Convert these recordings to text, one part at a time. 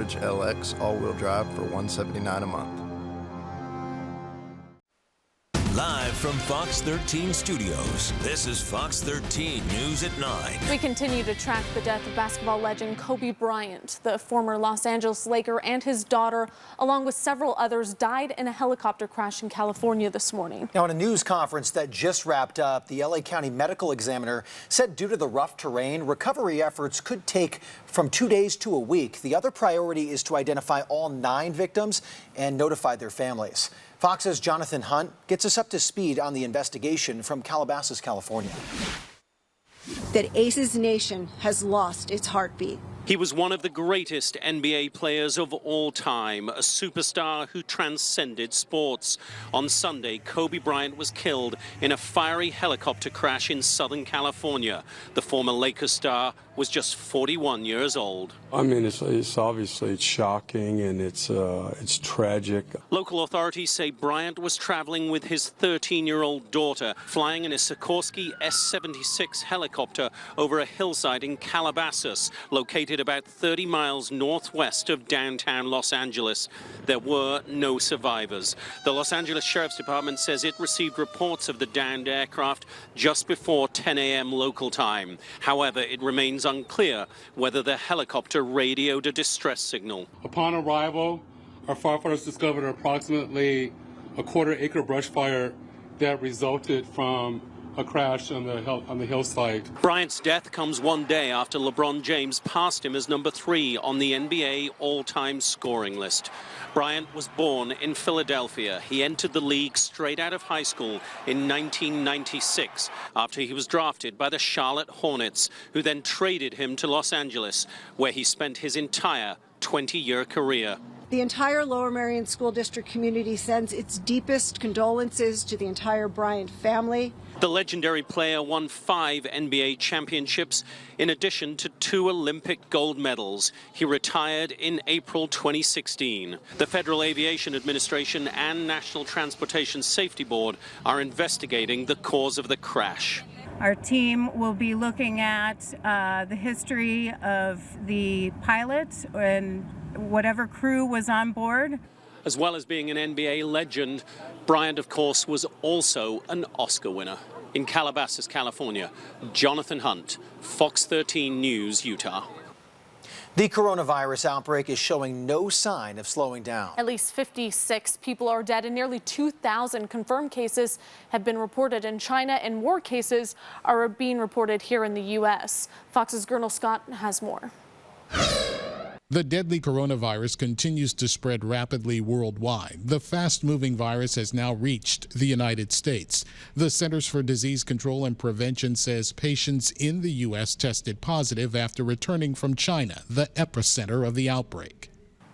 Sportage LX all-wheel drive for $179 a month. Live from Fox 13 Studios, this is Fox 13 News at 9. We continue to track the death of basketball legend Kobe Bryant. The former Los Angeles Laker and his daughter, along with several others, died in a helicopter crash in California this morning. Now, in a news conference that just wrapped up, the LA County Medical Examiner said due to the rough terrain, recovery efforts could take from 2 days to a week. The other priority is to identify all 9 victims and notify their families. Fox's Jonathan Hunt gets us up to speed on the investigation from Calabasas, California. That Aces Nation has lost its heartbeat. He was one of the greatest NBA players of all time, a superstar who transcended sports. On Sunday, Kobe Bryant was killed in a fiery helicopter crash in Southern California. The former Lakers star was just 41 years old. I mean, it's obviously shocking and it's tragic. Local authorities say Bryant was traveling with his 13-year-old daughter, flying in a Sikorsky S-76 helicopter over a hillside in Calabasas, located about 30 miles northwest of downtown Los Angeles. There were no survivors. The Los Angeles Sheriff's Department says it received reports of the downed aircraft just before 10 a.m. local time. However, it remains unclear whether the helicopter radioed a distress signal. Upon arrival, our firefighters discovered approximately a quarter-acre brush fire that resulted from a crash on the hillside. Bryant's death comes one day after LeBron James passed him as number 3 on the NBA all-time scoring list. Bryant was born in Philadelphia. He entered the league straight out of high school in 1996 after he was drafted by the Charlotte Hornets, who then traded him to Los Angeles, where he spent his entire 20-year career. The entire Lower Merion School District community sends its deepest condolences to the entire Bryant family. The legendary player won 5 NBA championships in addition to 2 Olympic gold medals. He retired in April 2016. The Federal Aviation Administration and National Transportation Safety Board are investigating the cause of the crash. Our team will be looking at the history of the pilot and whatever crew was on board. As well as being an NBA legend, Bryant, of course, was also an Oscar winner. In Calabasas, California, Jonathan Hunt, Fox 13 News, Utah. The coronavirus outbreak is showing no sign of slowing down. At least 56 people are dead and nearly 2,000 confirmed cases have been reported in China, and more cases are being reported here in the U.S. Fox's Gernal Scott has more. The deadly coronavirus continues to spread rapidly worldwide. The fast-moving virus has now reached the United States. The Centers for Disease Control and Prevention says patients in the U.S. tested positive after returning from China, the epicenter of the outbreak.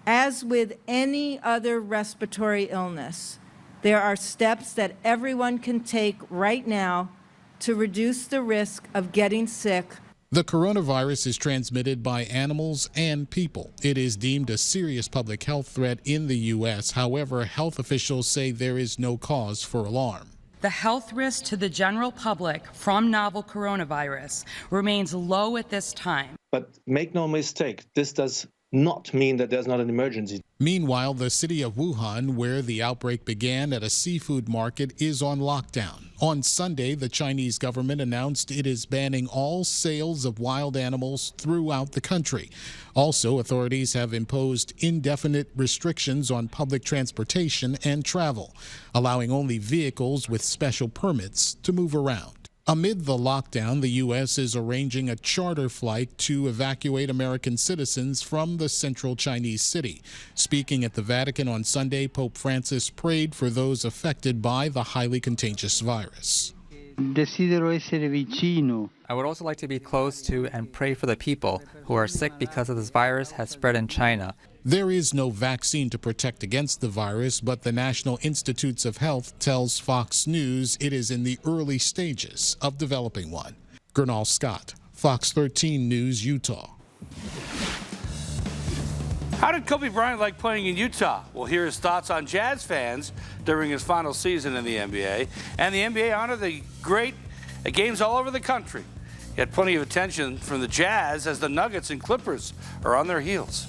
As with any other respiratory illness, there are steps that everyone can take right now to reduce the risk of getting sick. The coronavirus is transmitted by animals and people. It is deemed a serious public health threat in the U.S. However, health officials say there is no cause for alarm. The health risk to the general public from novel coronavirus remains low at this time. But make no mistake, this does not mean that there's not an emergency. Meanwhile, the city of Wuhan, where the outbreak began at a seafood market, is on lockdown. On Sunday, the Chinese government announced it is banning all sales of wild animals throughout the country. Also, authorities have imposed indefinite restrictions on public transportation and travel, allowing only vehicles with special permits to move around. Amid the lockdown, the U.S. is arranging a charter flight to evacuate American citizens from the central Chinese city. Speaking at the Vatican on Sunday, Pope Francis prayed for those affected by the highly contagious virus. Desidero essere vicino. I would also like to be close to and pray for the people who are sick because of this virus has spread in China. There is no vaccine to protect against the virus, but the National Institutes of Health tells Fox News it is in the early stages of developing one. Gernal Scott, Fox 13 News, Utah. How did Kobe Bryant like playing in Utah? Well, here are his thoughts on Jazz fans during his final season in the NBA. And the NBA honored the great at games all over the country. He had plenty of attention from the Jazz as the Nuggets and Clippers are on their heels.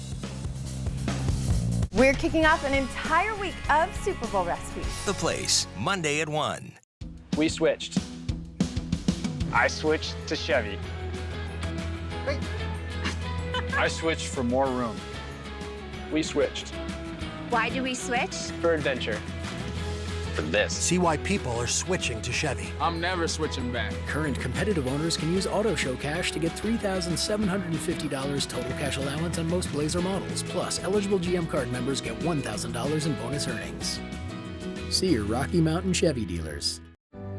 We're kicking off an entire week of Super Bowl recipes. The Place, Monday at 1. We switched. I switched to Chevy. I switched for more room. We switched. Why do we switch? For adventure. For this. See why people are switching to Chevy. I'm never switching back. Current competitive owners can use Auto Show Cash to get $3,750 total cash allowance on most Blazer models. Plus, eligible GM card members get $1,000 in bonus earnings. See your Rocky Mountain Chevy dealers.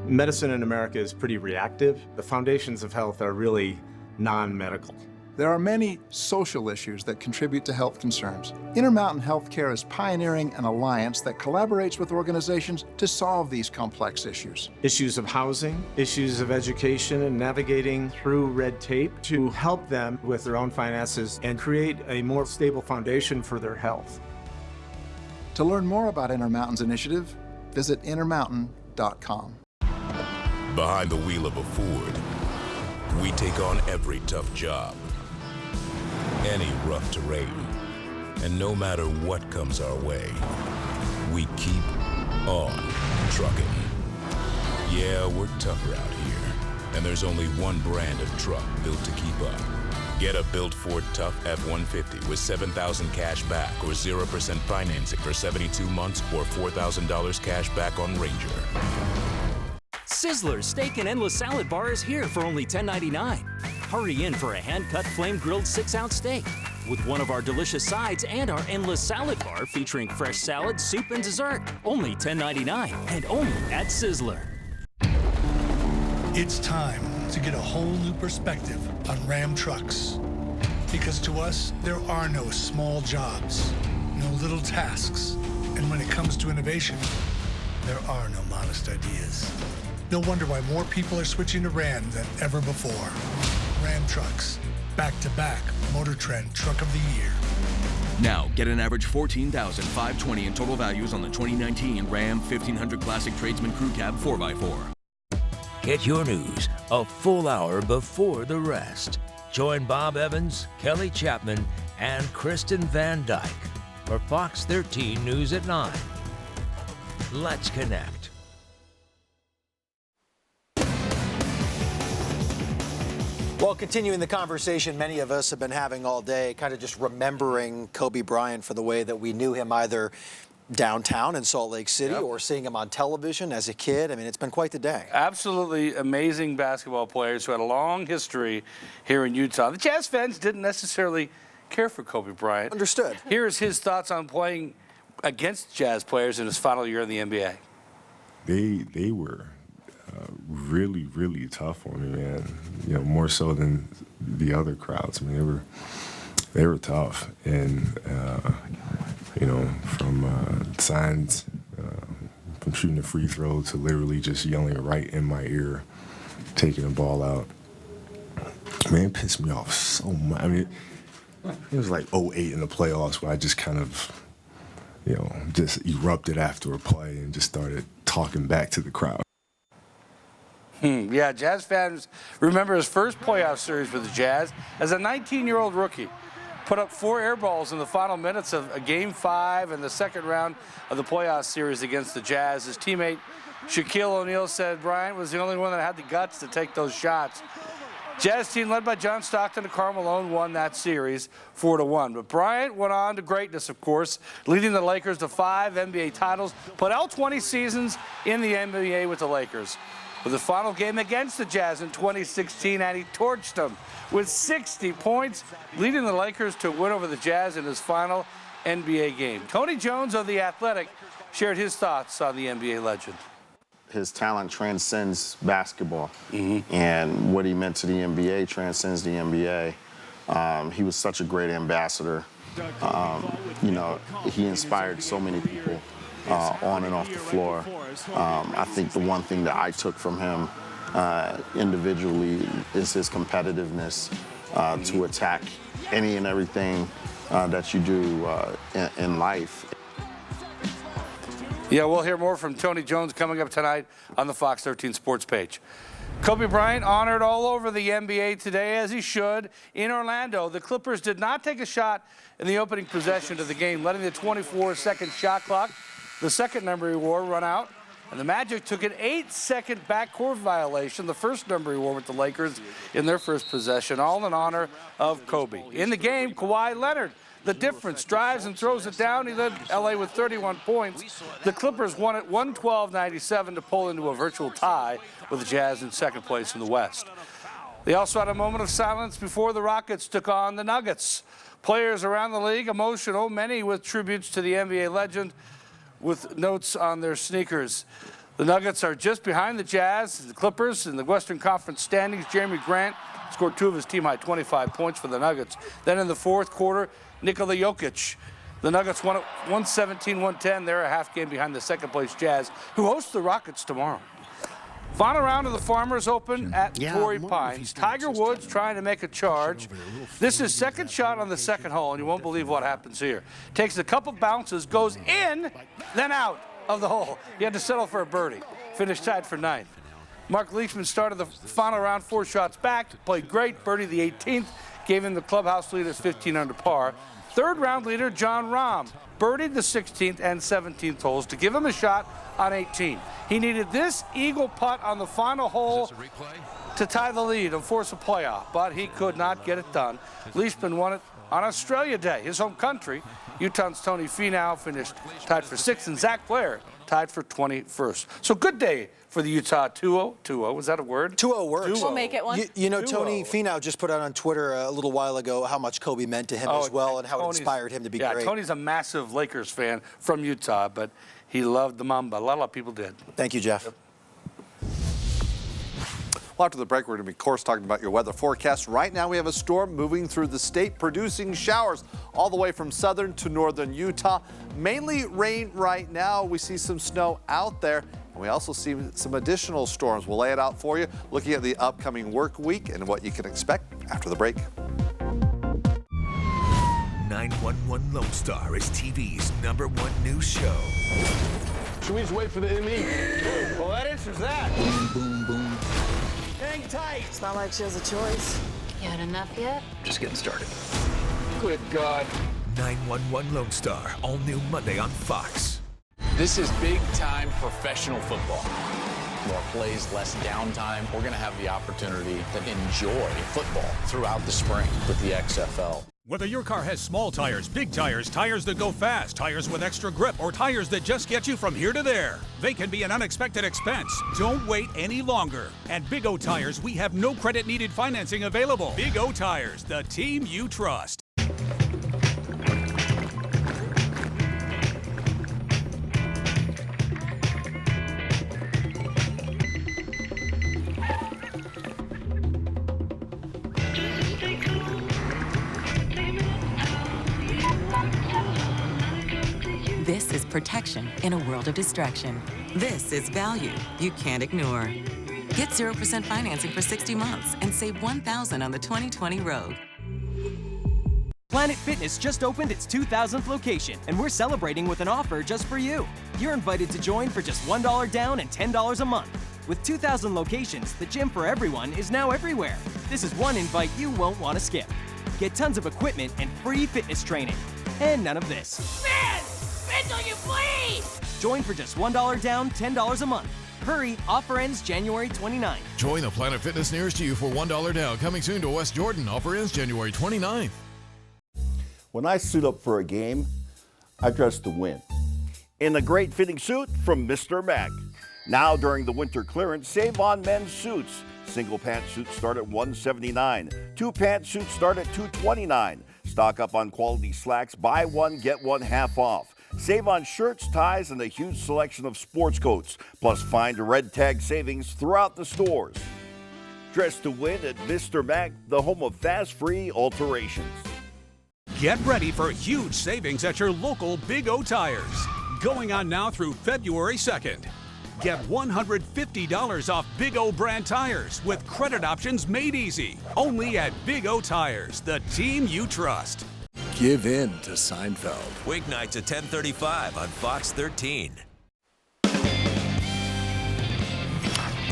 Medicine in America is pretty reactive. The foundations of health are really non-medical. There are many social issues that contribute to health concerns. Intermountain Healthcare is pioneering an alliance that collaborates with organizations to solve these complex issues. Issues of housing, issues of education, and navigating through red tape to help them with their own finances and create a more stable foundation for their health. To learn more about Intermountain's initiative, visit intermountain.com. Behind the wheel of a Ford, we take on every tough job, any rough terrain, and no matter what comes our way, we keep on trucking. Yeah, we're tougher out here, and there's only one brand of truck built to keep up. Get a built Ford Tough F-150 with $7,000 cash back or 0% financing for 72 months or $4,000 cash back on Ranger. Sizzler's Steak and Endless Salad Bar is here for only $10.99. Hurry in for a hand-cut flame-grilled 6-ounce steak with one of our delicious sides and our Endless Salad Bar featuring fresh salad, soup, and dessert. Only $10.99 and only at Sizzler. It's time to get a whole new perspective on Ram trucks. Because to us, there are no small jobs, no little tasks, and when it comes to innovation, there are no modest ideas. No wonder why more people are switching to Ram than ever before. Ram trucks, back-to-back Motor Trend Truck of the Year. Now, get an average $14,520 in total values on the 2019 Ram 1500 Classic Tradesman Crew Cab 4x4. Get your news a full hour before the rest. Join Bob Evans, Kelly Chapman, and Kristen Van Dyke for Fox 13 News at 9. Let's connect. Well, continuing the conversation many of us have been having all day, kind of just remembering Kobe Bryant for the way that we knew him either downtown in Salt Lake City or seeing him on television as a kid. I mean, it's been quite the day. Absolutely amazing basketball players who had a long history here in Utah. The Jazz fans didn't necessarily care for Kobe Bryant. Understood. Here's his thoughts on playing against Jazz players in his final year in the NBA. They were really, really tough on me, man. You know, more so than the other crowds. I mean, they were tough, and you know, from signs, from shooting a free throw to literally just yelling right in my ear, taking the ball out. Man, it pissed me off so much. I mean, it was like 08 in the playoffs where I just kind of, you know, just erupted after a play and just started talking back to the crowd. Yeah, Jazz fans remember his first playoff series with the Jazz as a 19-year-old rookie. Put up 4 air balls in the final minutes of a Game 5 in the second round of the playoff series against the Jazz. His teammate Shaquille O'Neal said Bryant was the only one that had the guts to take those shots. Jazz team led by John Stockton and Karl Malone won that series 4-1. But Bryant went on to greatness, of course, leading the Lakers to 5 NBA titles, put all 20 seasons in the NBA with the Lakers. With the final game against the Jazz in 2016, and he torched them with 60 points, leading the Lakers to win over the Jazz in his final NBA game. Tony Jones of The Athletic shared his thoughts on the NBA legend. His talent transcends basketball, and what he meant to the NBA transcends the NBA. He was such a great ambassador. You know, he inspired so many people on and off the floor. I think the one thing that I took from him individually is his competitiveness to attack any and everything that you do in life. Yeah, we'll hear more from Tony Jones coming up tonight on the Fox 13 Sports page. Kobe Bryant honored all over the NBA today, as he should. In Orlando, the Clippers did not take a shot in the opening possession of the game, letting the 24-second shot clock, the second number he wore, run out. And the Magic took an 8-second backcourt violation, the first number he wore with the Lakers in their first possession, all in honor of Kobe. In the game, Kawhi Leonard, the difference, drives and throws it down. He led LA with 31 points. The Clippers won at 112-97 to pull into a virtual tie with the Jazz in second place in the West. They also had a moment of silence before the Rockets took on the Nuggets. Players around the league emotional, many with tributes to the NBA legend with notes on their sneakers. The Nuggets are just behind the Jazz, the Clippers in the Western Conference standings. Jeremy Grant scored 2 of his team-high 25 points for the Nuggets. Then in the fourth quarter, Nikola Jokic. The Nuggets won at 117-110. They're a half game behind the second-place Jazz, who host the Rockets tomorrow. Final round of the Farmers Open at Torrey Pines. Tiger Woods trying to make a charge. This is second shot on the second hole, and you won't believe what happens here. Takes a couple bounces, goes in, then out of the hole. He had to settle for a birdie. Finished tied for 9th. Mark Leishman started the final round 4 shots back, played great, birdied the 18th, gave him the clubhouse lead at 15 under par. Third round leader, John Rahm, birdied the 16th and 17th holes to give him a shot on 18. He needed this eagle putt on the final hole to tie the lead and force a playoff, but he could not get it done. Leishman won it on Australia Day, his home country. Utah's Tony Finau finished tied for 6th, and Zach Blair tied for 21st. So good day for the Utah 2-0. Was that a word? 2-0 works. We'll make it one. You know, Tony Finau just put out on Twitter a little while ago how much Kobe meant to him as well, and how it inspired him to be great. Yeah, Tony's a massive Lakers fan from Utah, but he loved the Mamba. A lot of people did. Thank you, Jeff. Yep. Well, after the break, we're going to be, of course, talking about your weather forecast. Right now, we have a storm moving through the state, producing showers all the way from southern to northern Utah. Mainly rain right now. We see some snow out there. And we also see some additional storms. We'll lay it out for you, looking at the upcoming work week and what you can expect after the break. 911 Lone Star is TV's #1 news show. Should we just wait for the ME? Well, that answers that. Boom, boom, boom. Hang tight. It's not like she has a choice. You had enough yet? Just getting started. Good God. 911 Lone Star, all new Monday on Fox. This is big-time professional football. More plays, less downtime. We're going to have the opportunity to enjoy football throughout the spring with the XFL. Whether your car has small tires, big tires, tires that go fast, tires with extra grip, or tires that just get you from here to there, they can be an unexpected expense. Don't wait any longer. At Big O Tires, we have no credit needed financing available. Big O Tires, the team you trust. This is protection in a world of distraction. This is value you can't ignore. Get 0% financing for 60 months and save $1,000 on the 2020 Rogue. Planet Fitness just opened its 2,000th location, and we're celebrating with an offer just for you. You're invited to join for just $1 down and $10 a month. With 2,000 locations, the gym for everyone is now everywhere. This is one invite you won't want to skip. Get tons of equipment and free fitness training. And none of this. Man! Spindle, you please! Join for just $1 down, $10 a month. Hurry, offer ends January 29th. Join the Planet Fitness nearest you for $1 down. Coming soon to West Jordan. Offer ends January 29th. When I suit up for a game, I dress to win. In a great fitting suit from Mr. Mac. Now during the winter clearance, save on men's suits. Single pant suits start at $179. 2-pant suits start at $229. Stock up on quality slacks. Buy one, get one half off. Save on shirts, ties, and a huge selection of sports coats. Plus find red tag savings throughout the stores. Dress to win at Mr. Mac, the home of fast, free alterations. Get ready for huge savings at your local Big O Tires. Going on now through February 2nd. Get $150 off Big O brand tires with credit options made easy. Only at Big O Tires, the team you trust. Give in to Seinfeld. Weeknights at 10:35 on Fox 13.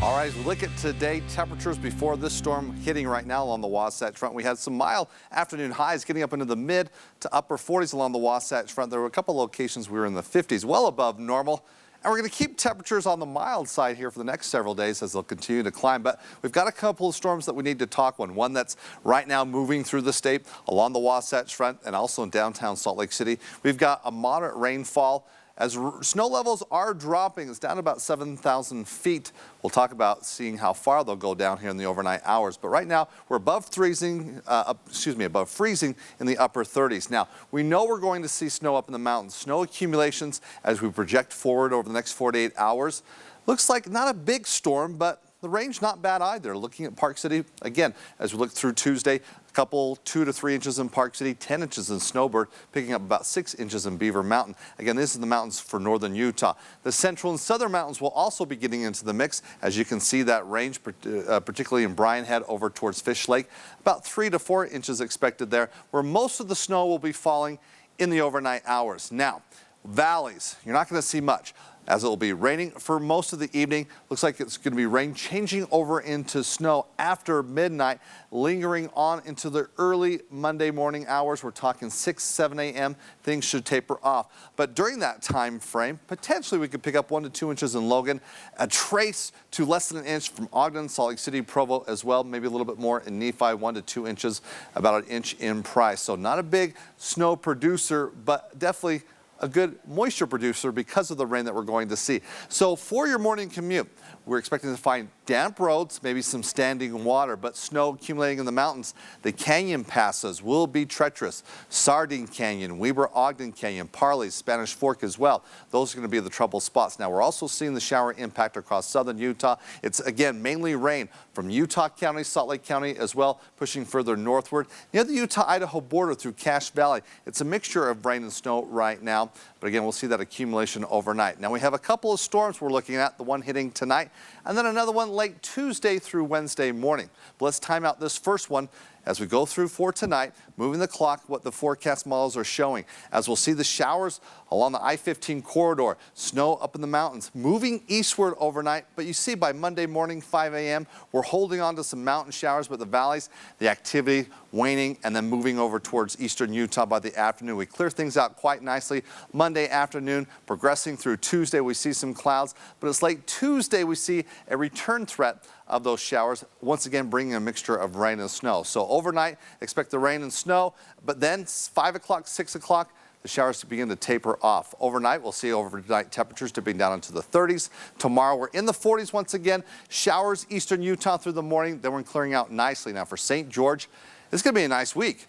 All right, as we look at today, temperatures before this storm hitting right now along the Wasatch Front. We had some mild afternoon highs getting up into the mid to upper 40s along the Wasatch Front. There were a couple locations we were in the 50s, well above normal. And we're going to keep temperatures on the mild side here for the next several days as they'll continue to climb. But we've got a couple of storms that we need to talk on. One that's right now moving through the state along the Wasatch Front and also in downtown Salt Lake City. We've got a moderate rainfall. As snow levels are dropping, it's down about 7,000 feet. We'll talk about seeing how far they'll go down here in the overnight hours. But right now, we're above freezing in the upper 30s. Now, we know we're going to see snow up in the mountains. Snow accumulations as we project forward over the next 48 hours. Looks like not a big storm, but the range not bad either. Looking at Park City, again, as we look through Tuesday, a couple 2 to 3 inches in Park City, 10 inches in Snowbird, picking up about 6 inches in Beaver Mountain. Again, this is the mountains for northern Utah. The central and southern mountains will also be getting into the mix. As you can see, that range, particularly in Bryan Head over towards Fish Lake, about 3 to 4 inches expected there, where most of the snow will be falling in the overnight hours. Now, valleys, you're not going to see much, as it will be raining for most of the evening. Looks like it's going to be rain changing over into snow after midnight, lingering on into the early Monday morning hours. We're talking 6, 7 a.m. Things should taper off. But during that time frame, potentially we could pick up 1 to 2 inches in Logan, a trace to less than an inch from Ogden, Salt Lake City, Provo as well, maybe a little bit more in Nephi, 1 to 2 inches, about an inch in Price. So not a big snow producer, but definitely a good moisture producer because of the rain that we're going to see. So for your morning commute, we're expecting to find damp roads, maybe some standing water, but snow accumulating in the mountains. The canyon passes will be treacherous. Sardine Canyon, Weber-Ogden Canyon, Parley, Spanish Fork as well. Those are going to be the trouble spots. Now, we're also seeing the shower impact across southern Utah. It's, again, mainly rain from Utah County, Salt Lake County as well, pushing further northward. Near the Utah-Idaho border through Cache Valley, it's a mixture of rain and snow right now. But again, we'll see that accumulation overnight. Now, we have a couple of storms we're looking at, the one hitting tonight, and then another one late Tuesday through Wednesday morning. But let's time out this first one as we go through for tonight, moving the clock, what the forecast models are showing. As we'll see the showers along the I-15 corridor, snow up in the mountains, moving eastward overnight. But you see by Monday morning, 5 a.m., we're holding on to some mountain showers, but the valleys, the activity waning and then moving over towards eastern Utah by the afternoon. We clear things out quite nicely. Monday afternoon, progressing through Tuesday, we see some clouds, but it's late Tuesday we see a return threat of those showers, once again bringing a mixture of rain and snow. So overnight, expect the rain and snow, but then 5 o'clock, 6 o'clock, the showers to begin to taper off. Overnight, we'll see overnight temperatures dipping down into the 30s. Tomorrow, we're in the 40s once again. Showers eastern Utah through the morning, then we're clearing out nicely. Now for St. George, it's going to be a nice week.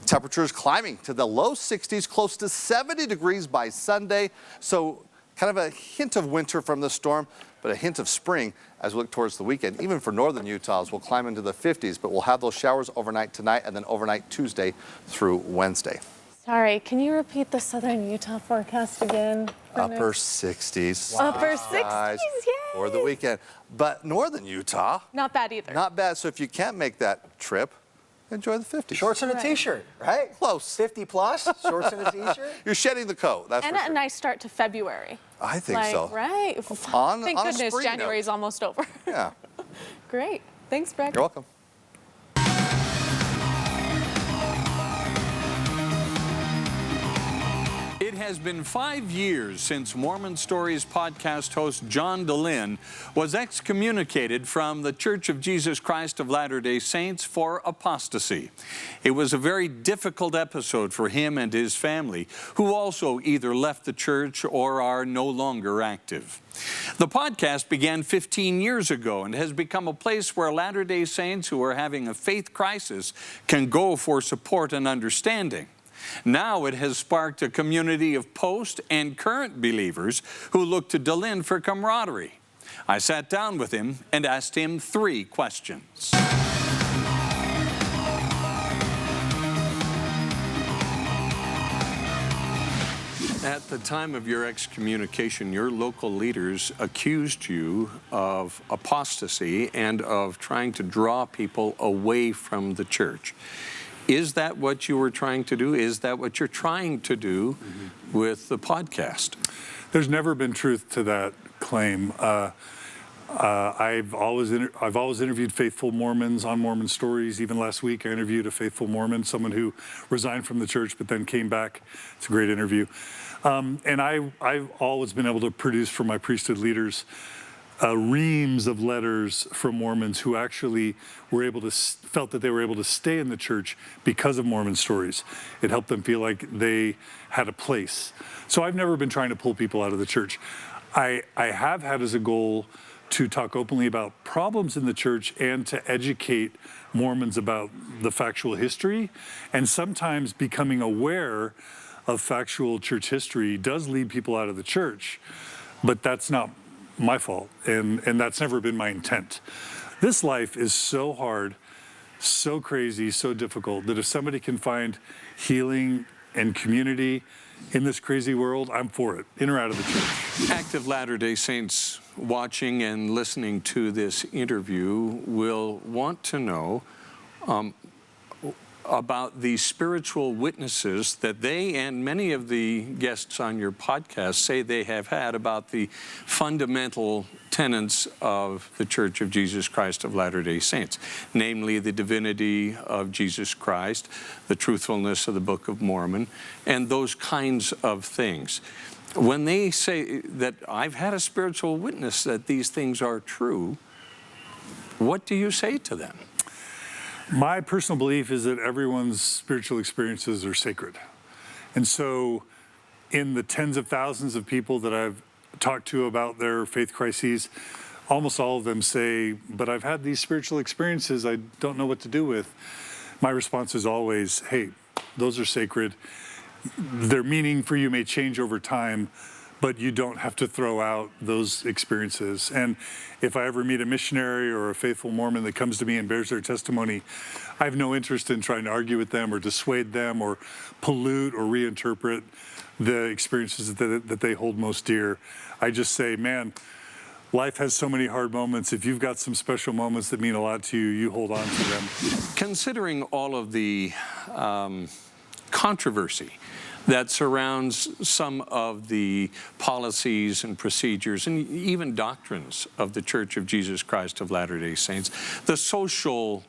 Temperatures climbing to the low 60s, close to 70 degrees by Sunday. So kind of a hint of winter from the storm, but a hint of spring as we look towards the weekend. Even for northern Utah, we'll climb into the 50s, but we'll have those showers overnight tonight and then overnight Tuesday through Wednesday. Sorry, can you repeat the southern Utah forecast again? Upper 60s. Wow. Upper 60s, yay! For the weekend. But northern Utah, not bad either. Not bad. So if you can't make that trip, enjoy the 50s. Shorts and a t-shirt, right? Close. 50 plus, shorts and a t-shirt. You're shedding the coat, that's and for sure. A nice start to February. I think so. Right. On Thank a goodness spring January is almost over. Yeah. Great. Thanks, Brett. You're welcome. It has been 5 years since Mormon Stories podcast host John Dehlin was excommunicated from the Church of Jesus Christ of Latter-day Saints for apostasy. It was a very difficult episode for him and his family, who also either left the church or are no longer active. The podcast began 15 years ago and has become a place where Latter-day Saints who are having a faith crisis can go for support and understanding. Now it has sparked a community of post and current believers who look to Dehlin for camaraderie. I sat down with him and asked him 3 questions. At the time of your excommunication, your local leaders accused you of apostasy and of trying to draw people away from the church. Is that what you were trying to do? Is that what you're trying to do with the podcast? There's never been truth to that claim. I've always interviewed faithful Mormons on Mormon Stories. Even last week, I interviewed a faithful Mormon, someone who resigned from the church but then came back. It's a great interview. And I've always been able to produce for my priesthood leaders reams of letters from Mormons who actually felt that they were able to stay in the church because of Mormon Stories. It helped them feel like they had a place. So I've never been trying to pull people out of the church. I have had as a goal to talk openly about problems in the church and to educate Mormons about the factual history. And sometimes becoming aware of factual church history does lead people out of the church, but that's not my fault, and that's never been my intent. This life is so hard, so crazy, so difficult, that if somebody can find healing and community in this crazy world, I'm for it, in or out of the church. Active Latter-day Saints watching and listening to this interview will want to know about the spiritual witnesses that they and many of the guests on your podcast say they have had about the fundamental tenets of the Church of Jesus Christ of Latter-day Saints, namely the divinity of Jesus Christ, the truthfulness of the Book of Mormon, and those kinds of things. When they say that I've had a spiritual witness that these things are true, what do you say to them? My personal belief is that everyone's spiritual experiences are sacred. And so in the tens of thousands of people that I've talked to about their faith crises, almost all of them say, but I've had these spiritual experiences I don't know what to do with. My response is always, hey, those are sacred. Their meaning for you may change over time, but you don't have to throw out those experiences. And if I ever meet a missionary or a faithful Mormon that comes to me and bears their testimony, I have no interest in trying to argue with them or dissuade them or pollute or reinterpret the experiences that they hold most dear. I just say, man, life has so many hard moments. If you've got some special moments that mean a lot to you, you hold on to them. Considering all of the controversy that surrounds some of the policies and procedures and even doctrines of the Church of Jesus Christ of Latter-day Saints, the social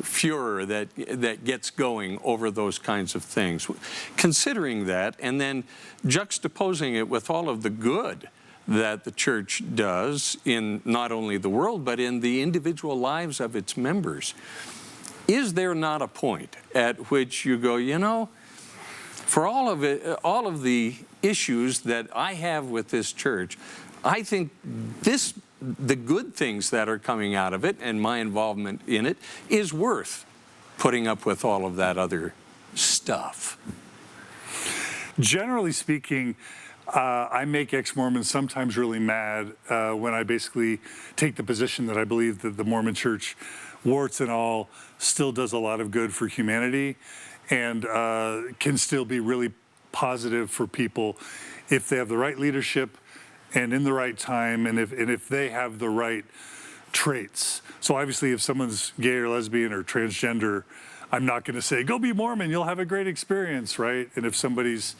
furor that gets going over those kinds of things. Considering that and then juxtaposing it with all of the good that the church does in not only the world but in the individual lives of its members, is there not a point at which you go, you know, for all of the issues that I have with this church, I think the good things that are coming out of it and my involvement in it is worth putting up with all of that other stuff? Generally speaking, I make ex-Mormons sometimes really mad when I basically take the position that I believe that the Mormon Church, warts and all, still does a lot of good for humanity and can still be really positive for people if they have the right leadership and in the right time and if they have the right traits. So obviously if someone's gay or lesbian or transgender, I'm not going to say, go be Mormon, you'll have a great experience, right? And if somebody's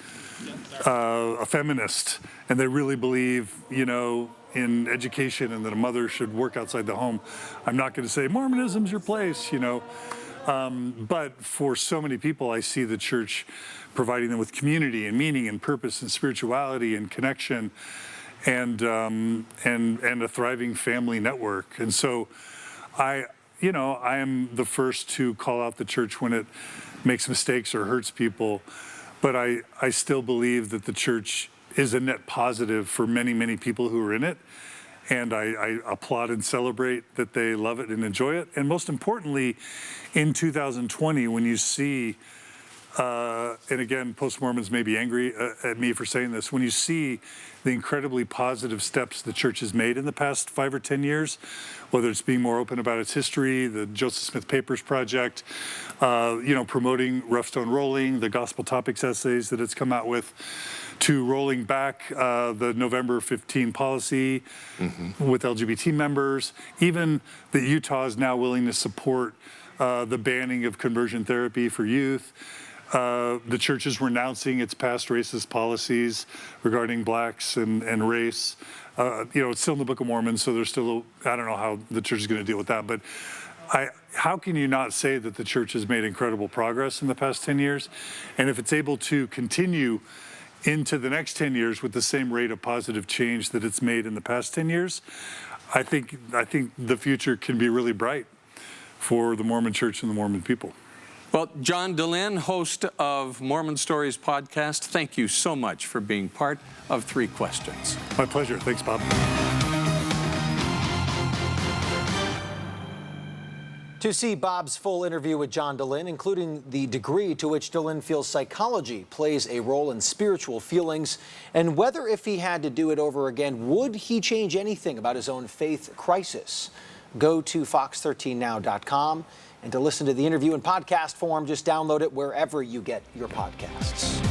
a feminist and they really believe, you know, in education and that a mother should work outside the home, I'm not going to say Mormonism's your place, you know. But for so many people, I see the church providing them with community and meaning and purpose and spirituality and connection and a thriving family network. And so I am the first to call out the church when it makes mistakes or hurts people. But I still believe that the church is a net positive for many, many people who are in it. And I applaud and celebrate that they love it and enjoy it. And most importantly, in 2020, when you see, and again, post-Mormons may be angry at me for saying this, when you see the incredibly positive steps the church has made in the past 5 or 10 years, whether it's being more open about its history, the Joseph Smith Papers Project, promoting Rough Stone Rolling, the Gospel Topics essays that it's come out with, to rolling back the November 15 policy with LGBT members, even that Utah is now willing to support the banning of conversion therapy for youth. The church is renouncing its past racist policies regarding blacks and race. It's still in the Book of Mormon, so there's still, I don't know how the church is going to deal with that, but how can you not say that the church has made incredible progress in the past 10 years? And if it's able to continue into the next 10 years with the same rate of positive change that it's made in the past 10 years, I think the future can be really bright for the Mormon Church and the Mormon people. Well, John Dehlin, host of Mormon Stories podcast, thank you so much for being part of 3 Questions. My pleasure. Thanks, Bob. To see Bob's full interview with John Dehlin, including the degree to which Dehlin feels psychology plays a role in spiritual feelings, and whether if he had to do it over again, would he change anything about his own faith crisis? Go to fox13now.com, and to listen to the interview in podcast form, just download it wherever you get your podcasts.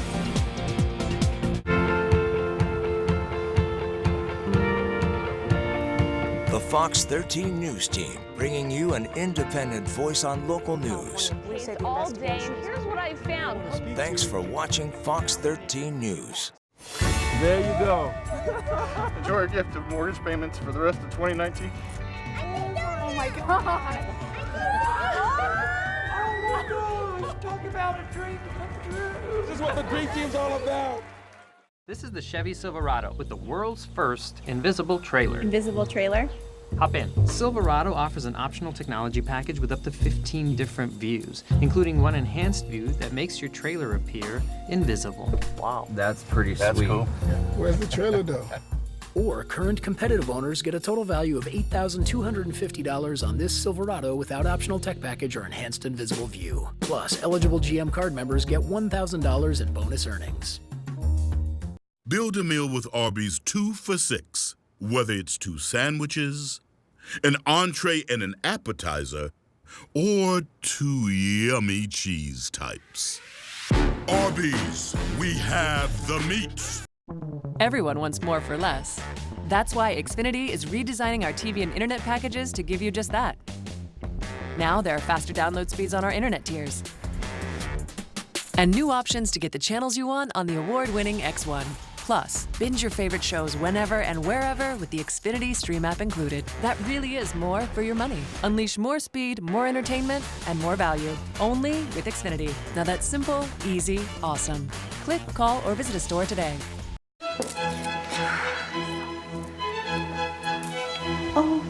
The Fox 13 News team, bringing you an independent voice on local news. All day, and here's what I found. Thanks for watching Fox 13 News. There you go. Enjoy our gift of mortgage payments for the rest of 2019. Oh my God. Talk about a dream come true. This is what the dream team's all about. This is the Chevy Silverado with the world's first invisible trailer. Invisible trailer? Hop in. Silverado offers an optional technology package with up to 15 different views, including one enhanced view that makes your trailer appear invisible. Wow. That's pretty sweet. That's cool. Where's the trailer though? Or current competitive owners get a total value of $8,250 on this Silverado without optional tech package or enhanced invisible view. Plus, eligible GM card members get $1,000 in bonus earnings. Build a meal with Arby's 2 for $6. Whether it's 2 sandwiches, an entree and an appetizer, or 2 yummy cheese types. Arby's, we have the meat. Everyone wants more for less. That's why Xfinity is redesigning our TV and internet packages to give you just that. Now there are faster download speeds on our internet tiers. And new options to get the channels you want on the award-winning X1. Plus, binge your favorite shows whenever and wherever with the Xfinity Stream app included. That really is more for your money. Unleash more speed, more entertainment, and more value. Only with Xfinity. Now that's simple, easy, awesome. Click, call, or visit a store today. Oh.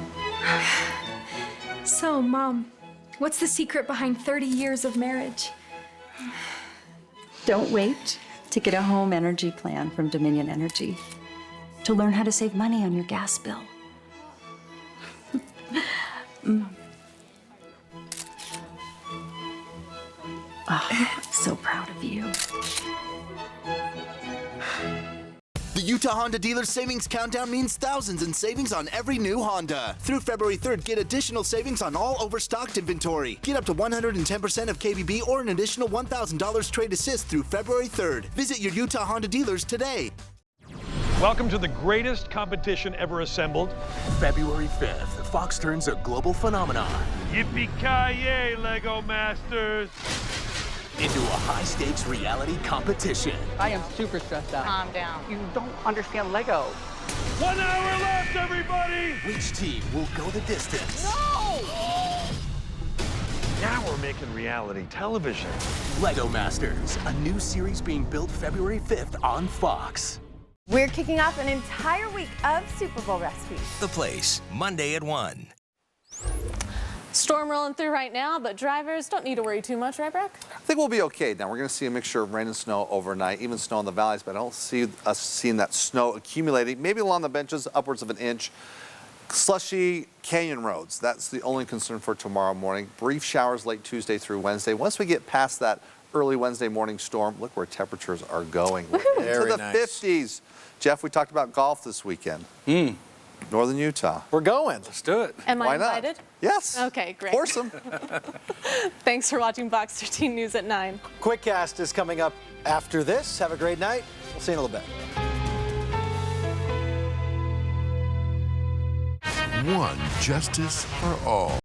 So, Mom, what's the secret behind 30 years of marriage? Don't wait to get a home energy plan from Dominion Energy to learn how to save money on your gas bill. Oh, I'm so proud of you. The Utah Honda Dealer Savings Countdown means thousands in savings on every new Honda. Through February 3rd, get additional savings on all overstocked inventory. Get up to 110% of KBB or an additional $1,000 trade assist through February 3rd. Visit your Utah Honda dealers today. Welcome to the greatest competition ever assembled. February 5th, Fox turns a global phenomenon Yippee-ki-yay, Lego Masters! into a high-stakes reality competition. I am super stressed out. Calm down. You don't understand Lego. 1 hour left, everybody! Which team will go the distance? No! Now we're making reality television. Lego Masters, a new series being built February 5th on Fox. We're kicking off an entire week of Super Bowl recipes. The Place, Monday at 1. Storm rolling through right now, but drivers don't need to worry too much, right, Brock? I think we'll be okay now. We're going to see a mixture of rain and snow overnight, even snow in the valleys, but I don't see us seeing that snow accumulating. Maybe along the benches, upwards of an inch. Slushy canyon roads, that's the only concern for tomorrow morning. Brief showers late Tuesday through Wednesday. Once we get past that early Wednesday morning storm, look where temperatures are going. We're into the 50s. Jeff, we talked about golf this weekend. Northern Utah. We're going. Let's do it. Am Why I not? invited? Yes. Okay, great. Force them. Thanks for watching Fox 13 News at 9. Quickcast is coming up after this. Have a great night. We'll see you in a little bit. One justice for all.